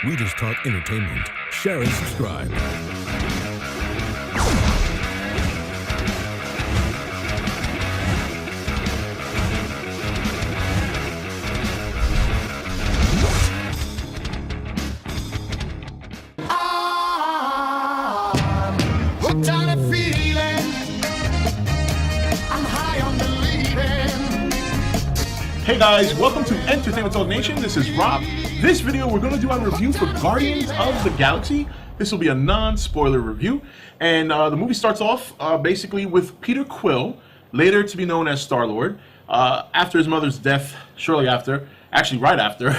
We just talk entertainment. Share and subscribe. Hooked on a feeling, I'm high on believing. Hey guys, welcome to Entertainment Talk Nation. This is Rob. This video we're going to do a review for Guardians of the Galaxy. This will be a non-spoiler review, and the movie starts off basically with Peter Quill, later to be known as Star-Lord, after his mother's death, shortly after, actually right after,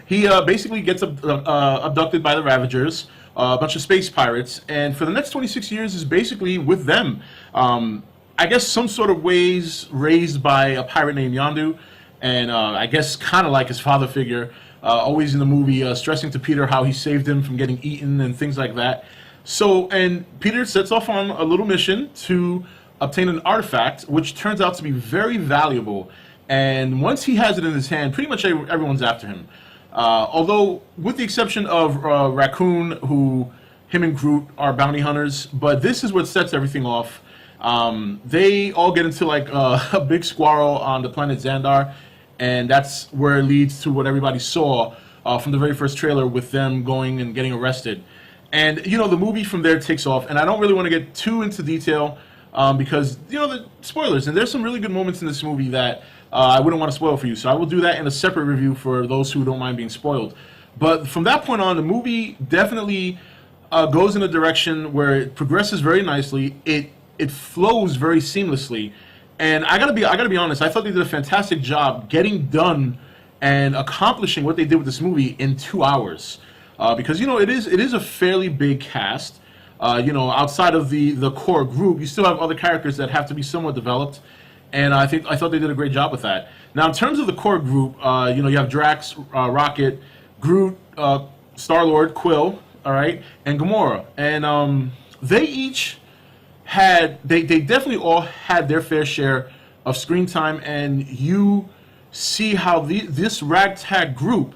he basically gets abducted by the Ravagers, a bunch of space pirates, and for the next 26 years is basically with them. I guess some sort of ways raised by a pirate named Yondu, and I guess kind of like his father figure, always in the movie stressing to Peter how he saved him from getting eaten and things like that. So, and Peter sets off on a little mission to obtain an artifact, which turns out to be very valuable. And once he has it in his hand, pretty much everyone's after him. Although, with the exception of Raccoon, who him and Groot are bounty hunters, but this is what sets everything off. They all get into like a big squirrel on the planet Xandar, and that's where it leads to what everybody saw from the very first trailer with them going and getting arrested. And, you know, the movie from there takes off, and I don't really want to get too into detail because, you know, the spoilers, and there's some really good moments in this movie that I wouldn't want to spoil for you, so I will do that in a separate review for those who don't mind being spoiled. But from that point on, the movie definitely goes in a direction where it progresses very nicely. It flows very seamlessly, and I gotta be honest. I thought they did a fantastic job getting done and accomplishing what they did with this movie in 2 hours. Because you know it is a fairly big cast. You know, outside of the core group, you still have other characters that have to be somewhat developed. And I thought they did a great job with that. Now, in terms of the core group, you know, you have Drax, Rocket, Groot, Star-Lord, Quill, all right, and Gamora, and they each had they definitely all had their fair share of screen time, and you see how this ragtag group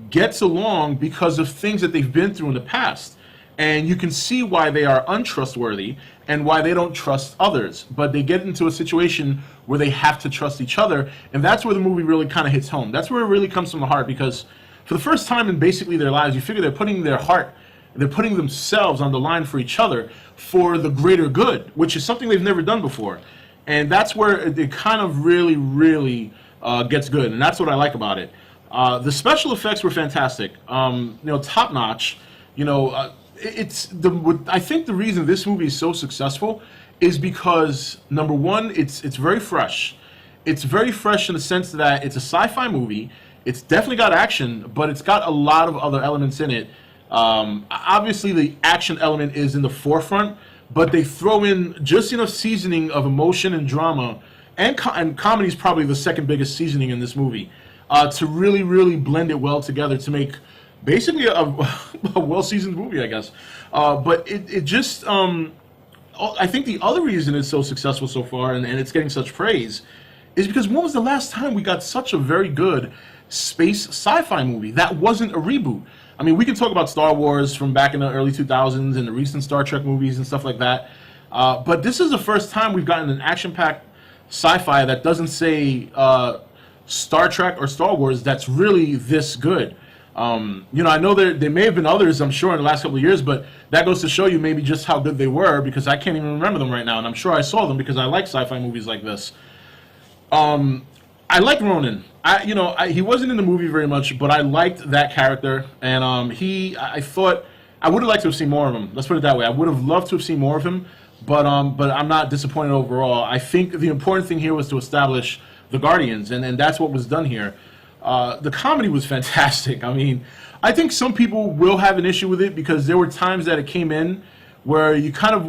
gets along because of things that they've been through in the past. And you can see why they are untrustworthy and why they don't trust others. But they get into a situation where they have to trust each other, and that's where the movie really kind of hits home. That's where it really comes from the heart, because for the first time in basically their lives, you figure they're putting their heart, they're putting themselves on the line for each other for the greater good, which is something they've never done before. And that's where it kind of really gets good, and that's what I like about it. The special effects were fantastic, you know, top notch. You know, I think the reason this movie is so successful is because, number one, it's very fresh. It's very fresh in the sense that it's a sci-fi movie. It's definitely got action, but it's got a lot of other elements in it. Obviously, the action element is in the forefront, but they throw in just enough seasoning of emotion and drama, and comedy is probably the second biggest seasoning in this movie, to really blend it well together to make basically a well-seasoned movie, I guess. But it just, I think the other reason it's so successful so far, and it's getting such praise, is because when was the last time we got such a very good space sci-fi movie that wasn't a reboot? I mean, we can talk about Star Wars from back in the early 2000s and the recent Star Trek movies and stuff like that. But this is the first time we've gotten an action-packed sci-fi that doesn't say Star Trek or Star Wars that's really this good. You know, I know there may have been others, I'm sure, in the last couple of years, but that goes to show you maybe just how good they were, because I can't even remember them right now, and I'm sure I saw them because I like sci-fi movies like this. I like Ronan. He wasn't in the movie very much, but I liked that character, and I thought I would have liked to have seen more of him. Let's put it that way. I would have loved to have seen more of him, but I'm not disappointed overall. I think the important thing here was to establish the Guardians, and that's what was done here. The comedy was fantastic. I mean, I think some people will have an issue with it because there were times that it came in where you kind of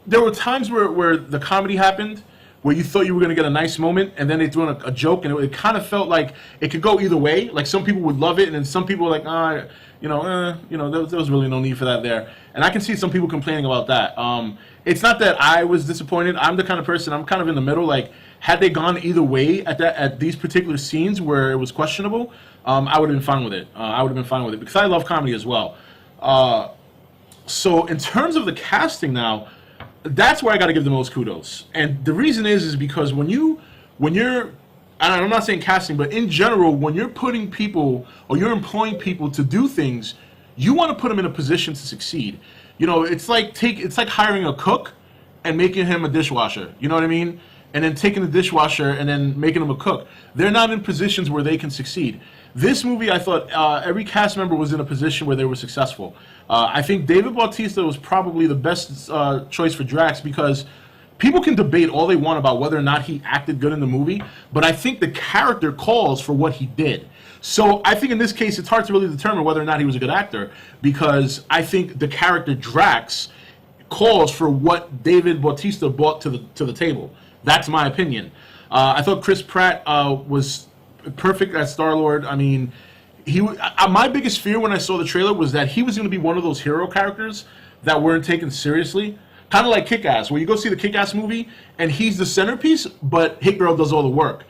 there were times where the comedy happened where you thought you were going to get a nice moment, and then they threw in a joke, and it kind of felt like it could go either way. Like some people would love it, and then some people were like, there was really no need for that there. And I can see some people complaining about that. It's not that I was disappointed. I'm the kind of person, I'm kind of in the middle. Like, had they gone either way at these particular scenes where it was questionable, I would have been fine with it. I would have been fine with it because I love comedy as well. So in terms of the casting now, that's where I got to give the most kudos. And the reason is because when you're, and I'm not saying casting, but in general, when you're putting people or you're employing people to do things, you want to put them in a position to succeed. You know, it's like hiring a cook and making him a dishwasher. You know what I mean? And then taking the dishwasher and then making him a cook. They're not in positions where they can succeed. This movie, I thought every cast member was in a position where they were successful. I think David Bautista was probably the best choice for Drax because people can debate all they want about whether or not he acted good in the movie, but I think the character calls for what he did. So I think in this case, it's hard to really determine whether or not he was a good actor because I think the character Drax calls for what David Bautista brought to the table. That's my opinion. I thought Chris Pratt was perfect as Star-Lord. I mean, my biggest fear when I saw the trailer was that he was going to be one of those hero characters that weren't taken seriously. Kind of like Kick-Ass, where you go see the Kick-Ass movie and he's the centerpiece, but Hit Girl does all the work.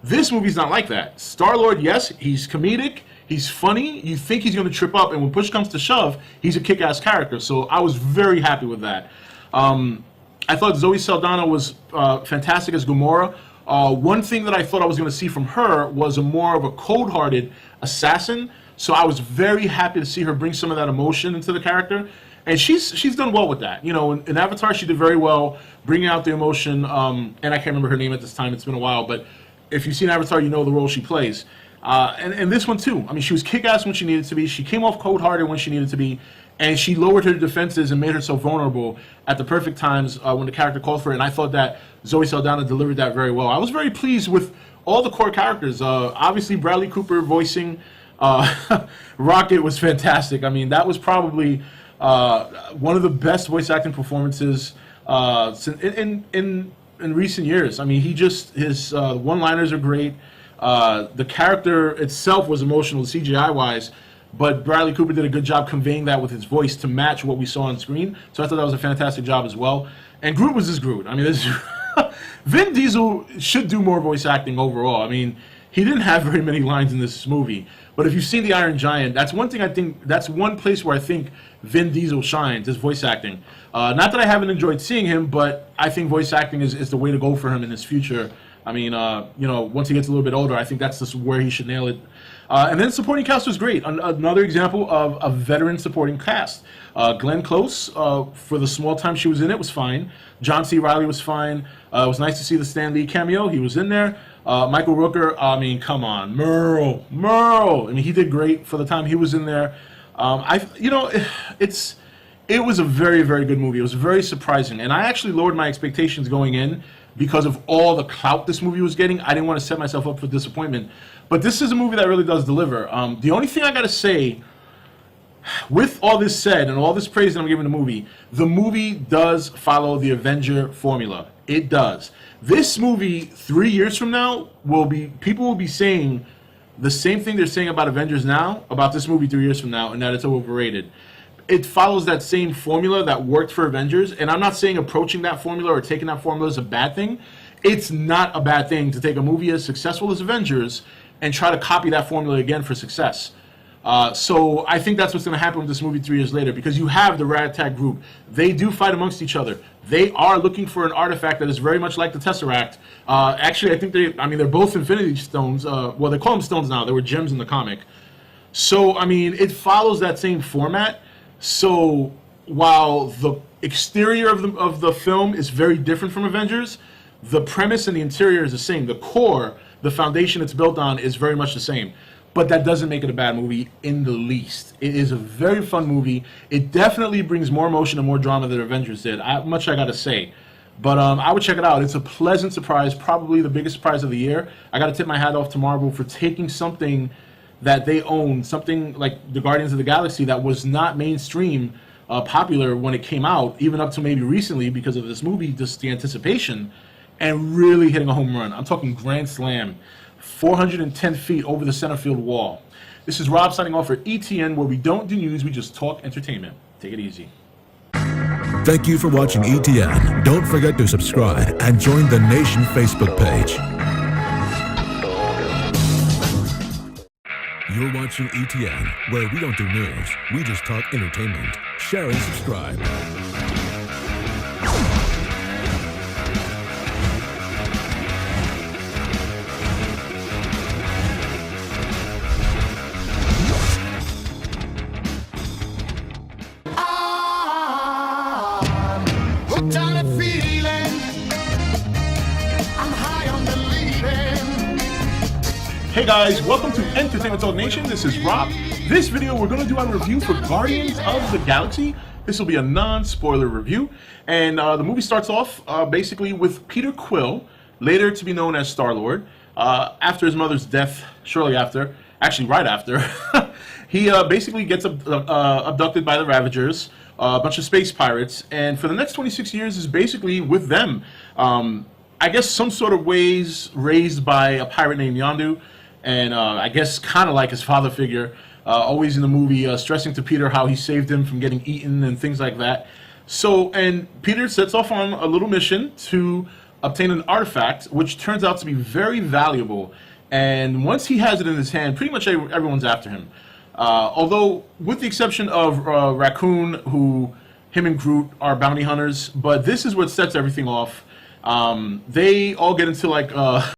This movie's not like that. Star-Lord, yes, he's comedic, he's funny, you think he's going to trip up, and when push comes to shove, he's a kick-ass character. So I was very happy with that. I thought Zoe Saldana was fantastic as Gamora. One thing that I thought I was going to see from her was more of a cold-hearted assassin. So I was very happy to see her bring some of that emotion into the character. And she's done well with that. You know, in Avatar, she did very well bringing out the emotion. And I can't remember her name at this time. It's been a while. But if you've seen Avatar, you know the role she plays. And this one, too. I mean, she was kick-ass when she needed to be. She came off cold-hearted when she needed to be. And she lowered her defenses and made herself vulnerable at the perfect times when the character called for it. And I thought that Zoe Saldana delivered that very well. I was very pleased with all the core characters. Obviously, Bradley Cooper voicing Rocket was fantastic. I mean, that was probably one of the best voice acting performances in recent years. I mean, his one-liners are great. The character itself was emotional, CGI-wise. But Bradley Cooper did a good job conveying that with his voice to match what we saw on screen. So I thought that was a fantastic job as well. And Groot was just Groot. I mean, Vin Diesel should do more voice acting overall. I mean, he didn't have very many lines in this movie. But if you've seen The Iron Giant, that's one thing I think, that's one place where I think Vin Diesel shines, is voice acting. Not that I haven't enjoyed seeing him, but I think voice acting is the way to go for him in his future. I mean, once he gets a little bit older, I think that's just where he should nail it. And then supporting cast was great. Another example of a veteran supporting cast. Glenn Close, for the small time she was in it, was fine. John C. Reilly was fine. It was nice to see the Stan Lee cameo. He was in there. Michael Rooker, I mean, come on. Merle. I mean, he did great for the time he was in there. It was a very, very good movie. It was very surprising. And I actually lowered my expectations going in because of all the clout this movie was getting. I didn't want to set myself up for disappointment. But this is a movie that really does deliver. The only thing I got to say, with all this said and all this praise that I'm giving the movie does follow the Avenger formula. It does. This movie, 3 years from now, people will be saying the same thing they're saying about Avengers now, about this movie 3 years from now, and that it's overrated. It follows that same formula that worked for Avengers, and I'm not saying approaching that formula or taking that formula is a bad thing. It's not a bad thing to take a movie as successful as Avengers and try to copy that formula again for success. So I think that's what's going to happen with this movie 3 years later, because you have the Ragtag group. They do fight amongst each other. They are looking for an artifact that is very much like the Tesseract. Actually, I think they're both Infinity Stones. Well, they call them stones now. They were gems in the comic. So, I mean, it follows that same format. So while the exterior of the film is very different from Avengers, the premise and the interior is the same. The core, the foundation it's built on, is very much the same. But that doesn't make it a bad movie in the least. It is a very fun movie. It definitely brings more emotion and more drama than Avengers did. Much I gotta say. But I would check it out. It's a pleasant surprise, probably the biggest surprise of the year. I gotta tip my hat off to Marvel for taking something that they own, something like the Guardians of the Galaxy that was not mainstream popular when it came out, even up to maybe recently because of this movie, just the anticipation. and really hitting a home run. I'm talking grand slam, 410 feet over the center field wall. This is Rob signing off for ETN, where we don't do news, we just talk entertainment. Take it easy. Thank you for watching ETN. Don't forget to subscribe and join the Nation Facebook page. You're watching ETN, where we don't do news, we just talk entertainment. Share and subscribe. Hooked on a feeling. I'm high on believing. Hey guys, welcome to Entertainment Talk Nation. This is Rob. This video we're going to do a review for Guardians of the Galaxy. This will be a non-spoiler review. And the movie starts off basically with Peter Quill, later to be known as Star-Lord, after his mother's death, shortly after, actually right after, he basically gets abducted by the Ravagers, a bunch of space pirates, and for the next 26 years is basically with them. I guess some sort of ways raised by a pirate named Yondu, and I guess kind of like his father figure, always in the movie stressing to Peter how he saved him from getting eaten and things like that. So, and Peter sets off on a little mission to obtain an artifact, which turns out to be very valuable, and once he has it in his hand, pretty much everyone's after him. Although, with the exception of Raccoon, who him and Groot are bounty hunters, but this is what sets everything off. They all get into like